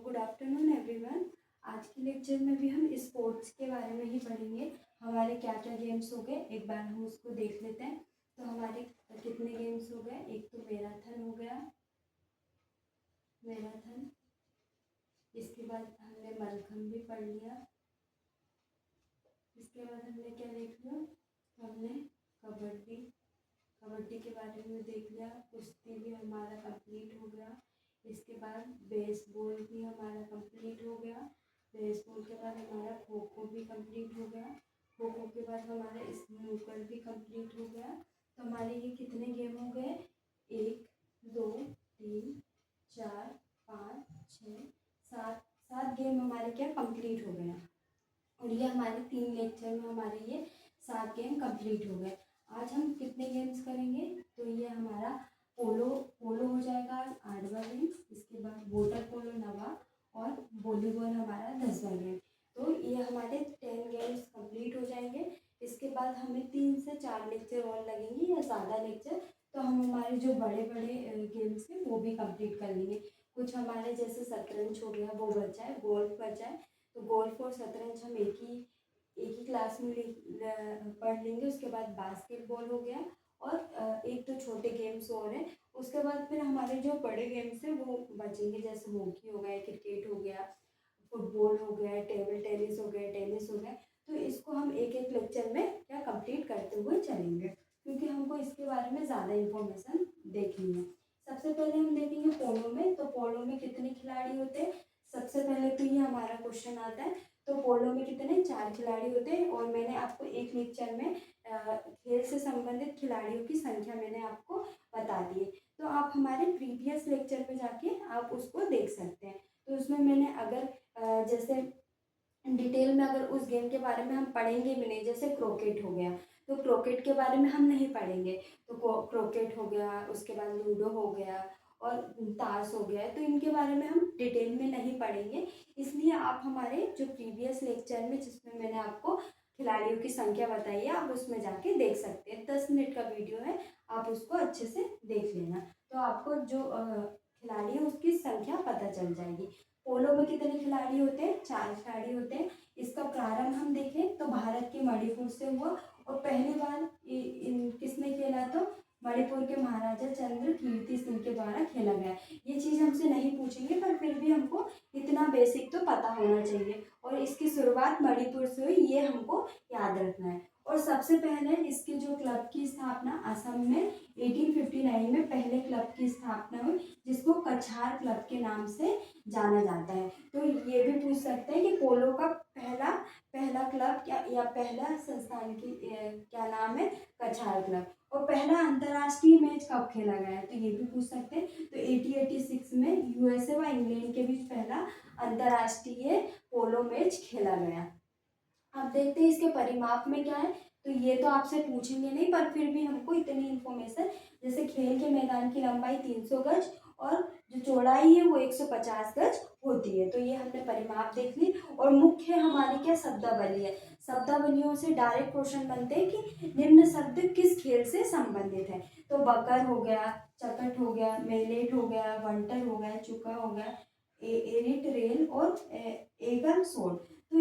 Good afternoon everyone. आज के lecture में भी हम स्पोर्ट्स के बारे में ही पढ़ेंगे। हमारे क्या क्या गेम्स हो गए एक बार हम उसको देख लेते हैं। तो हमारे कितने गेम्स हो गए, एक तो मैराथन हो गया, मैराथन। इसके बाद हमने मलखम्ब भी पढ़ लिया। इसके बाद हमने क्या देख लिया, हमने कबड्डी, कबड्डी के बारे में देख लिया। कुश्ती भी हमारा कंप्लीट हो गया। इसके बाद बेसबॉल भी हमारा कंप्लीट हो गया। बेसबॉल के बाद हमारा खो खो भी कंप्लीट हो गया। खो खो के बाद हमारा स्नूकर भी कंप्लीट हो गया। तो हमारे ये कितने गेम हो गए, 1 2 3 4 5 6 7 7 गेम हमारे क्या कंप्लीट हो गए। और ये हमारे 3 लेक्चर में हमारे ये 7 गेम कंप्लीट हो गए। आज हम कितने गेम्स करेंगे, तो ये हमारा पोलो पोलो हो जाएगा आज 8वां गेम। इसके बाद वाटर पोलो 9वां और वॉलीबॉल हमारा 10वां गेम। तो ये हमारे 10 गेम्स कंप्लीट हो जाएंगे। इसके बाद हमें 3 से 4 लेक्चर और लगेंगे या ज़्यादा लेक्चर, तो हम हमारे जो बड़े बड़े गेम्स हैं वो भी कंप्लीट कर लेंगे। कुछ हमारे जैसे शतरंज हो गया वो बचा है, गोल्फ बचा है। तो गोल्फ और शतरंज हम एक ही क्लास में पढ़ लेंगे। उसके बाद बास्केटबॉल हो गया और एक तो छोटे गेम्स और हैं। उसके बाद फिर हमारे जो बड़े गेम्स हैं वो बचेंगे, जैसे हॉकी हो गया, क्रिकेट हो गया, फुटबॉल हो गया, टेबल टेनिस हो गया, टेनिस हो गया। तो इसको हम एक एक लेक्चर में क्या कंप्लीट करते हुए चलेंगे, क्योंकि हमको इसके बारे में ज़्यादा इन्फॉर्मेशन देखनी है। सबसे पहले हम देखेंगे पोलो में। तो पोलो में कितने खिलाड़ी होते हैं, सबसे पहले तो ये हमारा क्वेश्चन आता है। तो पोलो में कितने 4 खिलाड़ी होते हैं। और मैंने आपको एक लेक्चर में खेल से संबंधित खिलाड़ियों की संख्या मैंने आपको बता दी है। तो आप हमारे प्रीवियस लेक्चर में जाके आप उसको देख सकते हैं। तो उसमें मैंने अगर जैसे डिटेल में अगर उस गेम के बारे में हम पढ़ेंगे भी नहीं, जैसे क्रिकेट हो गया तो क्रिकेट के बारे में हम नहीं पढ़ेंगे। तो क्रिकेट हो गया, उसके बाद लूडो हो गया और ताश हो गया, तो इनके बारे में हम डिटेल में नहीं पढ़ेंगे। इसलिए आप हमारे जो प्रीवियस लेक्चर में जिसमें मैंने आपको खिलाड़ियों की संख्या बताई है, आप उसमें जाके देख सकते हैं। 10 मिनट का वीडियो है, आप उसको अच्छे से देख लेना। तो आपको जो खिलाड़ी है उसकी संख्या पता चल जाएगी। पोलो में कितने खिलाड़ी होते हैं, 4 खिलाड़ी होते हैं। इसका प्रारंभ हम देखें तो भारत के मणिपुर से हुआ और पहली बार किसने खेला, तो मणिपुर के महाराजा चंद्र कीर्ति सिंह के द्वारा खेला गया। ये चीज़ हमसे नहीं पूछेंगे, पर फिर भी हमको इतना बेसिक तो पता होना चाहिए। और इसकी शुरुआत मणिपुर से हुई, ये हमको याद रखना है। और सबसे पहले इसके जो क्लब की स्थापना असम में 1859 में पहले क्लब की स्थापना हुई, जिसको कछार क्लब के नाम से जाना जाता है। तो ये भी पूछ सकते हैं कि पोलो का पहला क्लब क्या या पहला संस्थान की क्या नाम है, कछार क्लब। और पहला अंतर्राष्ट्रीय मैच कब खेला गया है, तो ये भी पूछ सकते हैं। तो 1886 में यूएसए व इंग्लैंड के बीच पहला अंतर्राष्ट्रीय पोलो मैच खेला गया। अब देखते हैं इसके परिमाप में क्या है। तो ये तो आपसे पूछेंगे नहीं, पर फिर भी हमको इतनी इन्फॉर्मेशन, जैसे खेल के मैदान की लंबाई 300 गज और जो चौड़ाई है वो 150 गज होती है। तो ये हमने परिमाप देख ली। और मुख्य हमारी क्या शब्दावली है, शब्दावलियों से डायरेक्ट क्वेश्चन बनते हैं कि निम्न शब्द किस खेल से संबंधित है। तो बकर हो गया, चकट हो गया, मेलेट हो गया, वंटर हो गया, चुका हो गया, एरिट रेल और एगल सोट। तो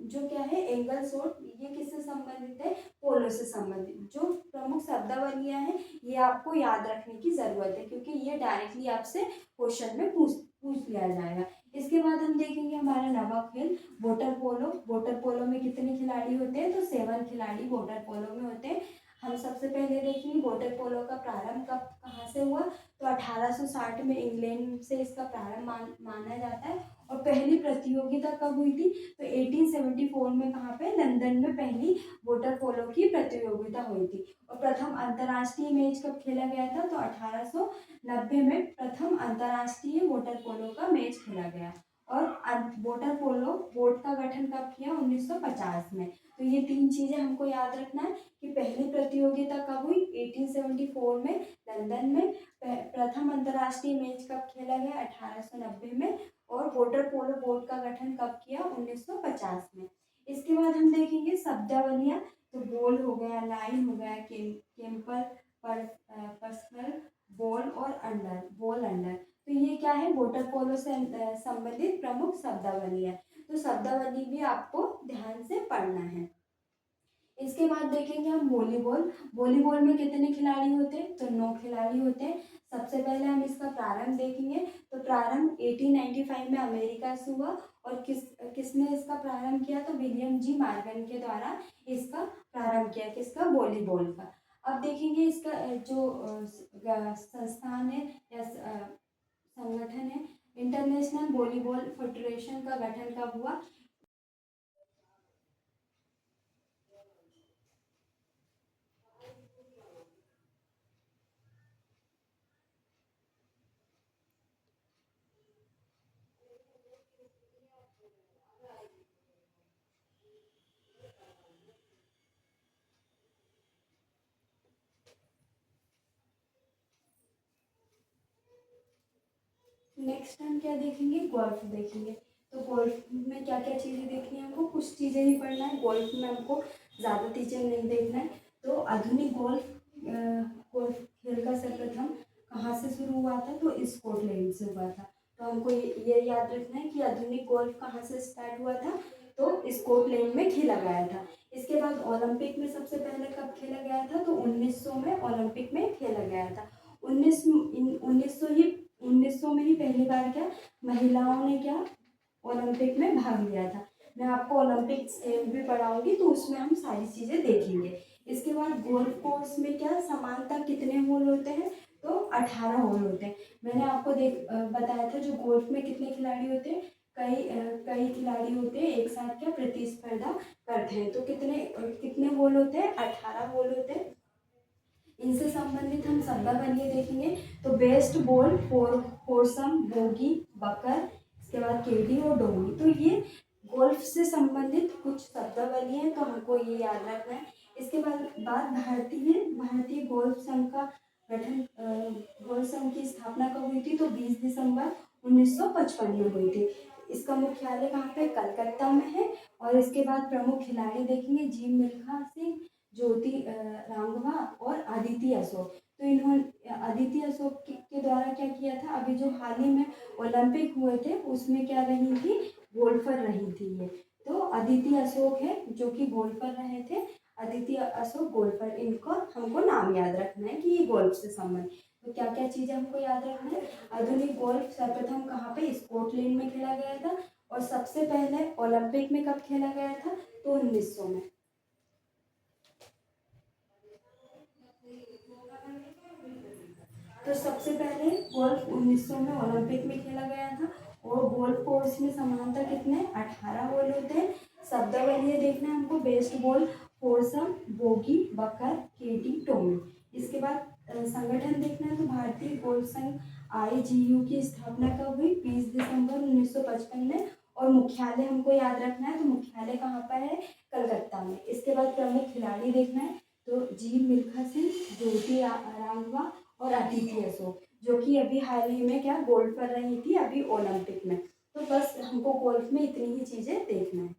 जो क्या है एंगल सोट, ये किससे संबंधित है, पोलो से संबंधित। जो प्रमुख शब्दावलियां हैं ये आपको याद रखने की जरूरत है, क्योंकि ये डायरेक्टली आपसे क्वेश्चन में पूछ लिया जाएगा। इसके बाद हम देखेंगे हमारा नवा खेल वाटर पोलो। वाटर पोलो में कितने खिलाड़ी होते हैं, तो 7 खिलाड़ी वाटर पोलो में होते हैं। हम सबसे पहले देखेंगे वाटर पोलो का प्रारंभ कब कहाँ से हुआ, तो 1860 में इंग्लैंड से इसका प्रारंभ माना जाता है। और पहली प्रतियोगिता कब हुई थी, तो 1874 में कहाँ पे, लंदन में पहली वाटर पोलो की प्रतियोगिता हुई थी। और प्रथम अंतर्राष्ट्रीय मैच कब खेला गया था, तो 1890 में प्रथम अंतर्राष्ट्रीय वाटर पोलो का मैच खेला गया। और वाटर पोलो बोर्ड का गठन कब किया, 1950 में। तो ये 3 चीज़ें हमको याद रखना है कि पहली प्रतियोगिता कब हुई, 1874 में लंदन में। प्रथम अंतर्राष्ट्रीय मैच कब खेला गया, 1890 में। और वाटर पोलो बोर्ड का गठन कब किया, 1950 में। इसके बाद हम देखेंगे शब्दावलियां। तो बॉल हो गया, लाइन हो गया, केम्पर, पर्सनल, बॉल और अंडर, बॉल अंडर। तो ये क्या क्या है, वाटर पोलो से संबंधित प्रमुख शब्दावली है। तो शब्दावली भी आपको ध्यान से पढ़ना है। इसके बाद देखेंगे हम वॉलीबॉल। वॉलीबॉल में कितने खिलाड़ी होते हैं, तो 9 खिलाड़ी होते हैं। सबसे पहले हम इसका प्रारंभ देखेंगे। तो प्रारंभ 1895 में अमेरिका से हुआ और किसने इसका प्रारंभ किया, तो विलियम जी मॉर्गन के द्वारा इसका प्रारंभ किया, किसका, वॉलीबॉल का। अब देखेंगे इसका जो संस्थान है या संगठन है, इंटरनेशनल वॉलीबॉल फेडरेशन का गठन कब हुआ। नेक्स्ट हम क्या देखेंगे, गोल्फ देखेंगे। तो गोल्फ में क्या क्या चीज़ें देखनी है हमको, कुछ चीज़ें ही पढ़ना है। गोल्फ में हमको ज़्यादा चीज़ें नहीं देखना है। तो आधुनिक गोल्फ खेल का सर्वप्रथम कहाँ से शुरू हुआ था, तो स्कॉटलैंड से हुआ था। तो हमको ये याद रखना है कि आधुनिक गोल्फ कहाँ से स्टार्ट हुआ था, तो स्कॉटलैंड में खेला गया था। इसके बाद ओलंपिक में सबसे पहले कब खेला गया था, तो 1900 में ओलंपिक में खेला गया था। 1900 में ही पहली बार क्या महिलाओं ने क्या ओलंपिक में भाग लिया था। मैं आपको ओलंपिक खेल भी पढ़ाऊंगी, तो उसमें हम सारी चीज़ें देखेंगे। इसके बाद गोल्फ कोर्स में क्या समानतः कितने होल होते हैं, तो 18 होल होते हैं। मैंने आपको बताया था जो गोल्फ में कितने खिलाड़ी होते हैं, कई खिलाड़ी होते हैं एक साथ क्या प्रतिस्पर्धा करते हैं। तो कितने कितने होल होते हैं, 18 होल होते हैं। इनसे संबंधित हम शब्दावली देखेंगे। तो बेस्ट बॉल, फोरसम, बोगी, बकर, इसके बाद केडी और डोंगी। तो ये गोल्फ से संबंधित कुछ शब्दावली हैं, तो हमको ये याद रखना है। इसके बाद भारतीय गोल्फ संघ का गठन, गोल्फ संघ की स्थापना कब हुई थी, तो 20 दिसंबर 1955 में हुई थी। इसका मुख्यालय कहाँ पे, कलकत्ता में है। और इसके बाद प्रमुख खिलाड़ी देखेंगे, जी मिल्खा सिंह, ज्योति रांगवा और अदिति अशोक। तो इन्होंने अदिति अशोक के द्वारा क्या किया था, अभी जो हाल ही में ओलंपिक हुए थे उसमें क्या रही थी, गोल्फर रही थी ये। तो अदिति अशोक है जो कि गोल्फर रहे थे, अदिति अशोक गोल्फर। इनको हमको नाम याद रखना है कि ये गोल्फ से संबंधित। तो क्या क्या चीज़ें हमको याद रखना है, आधुनिक गोल्फ सर्वप्रथम कहाँ पे, स्कॉटलैंड में खेला गया था। और सबसे पहले ओलंपिक में कब खेला गया था, तो 1900 में। तो सबसे पहले गोल्फ 1900 में ओलंपिक में खेला गया था। और गोल्फ कोर्स में समानता कितने, 18 होल होते हैं। शब्दावली देखना है हमको, बेस्ट बॉल, फोरसम, बोगी, बकर, केटी, टोमी। इसके बाद संगठन देखना है। तो भारतीय गोल्फ संघ IGU की स्थापना कब हुई, 20 दिसंबर 1955 में। और मुख्यालय हमको याद रखना है, तो मुख्यालय कहाँ पर है, कलकत्ता में। इसके बाद प्रमुख खिलाड़ी देखना है। तो जी मिल्खा सिंह, ज्योति रांगवा और अदिति अशोक, जो कि अभी हाल ही में क्या गोल्ड पर रही थी अभी ओलंपिक में। तो बस हमको गोल्फ में इतनी ही चीज़ें देखना है।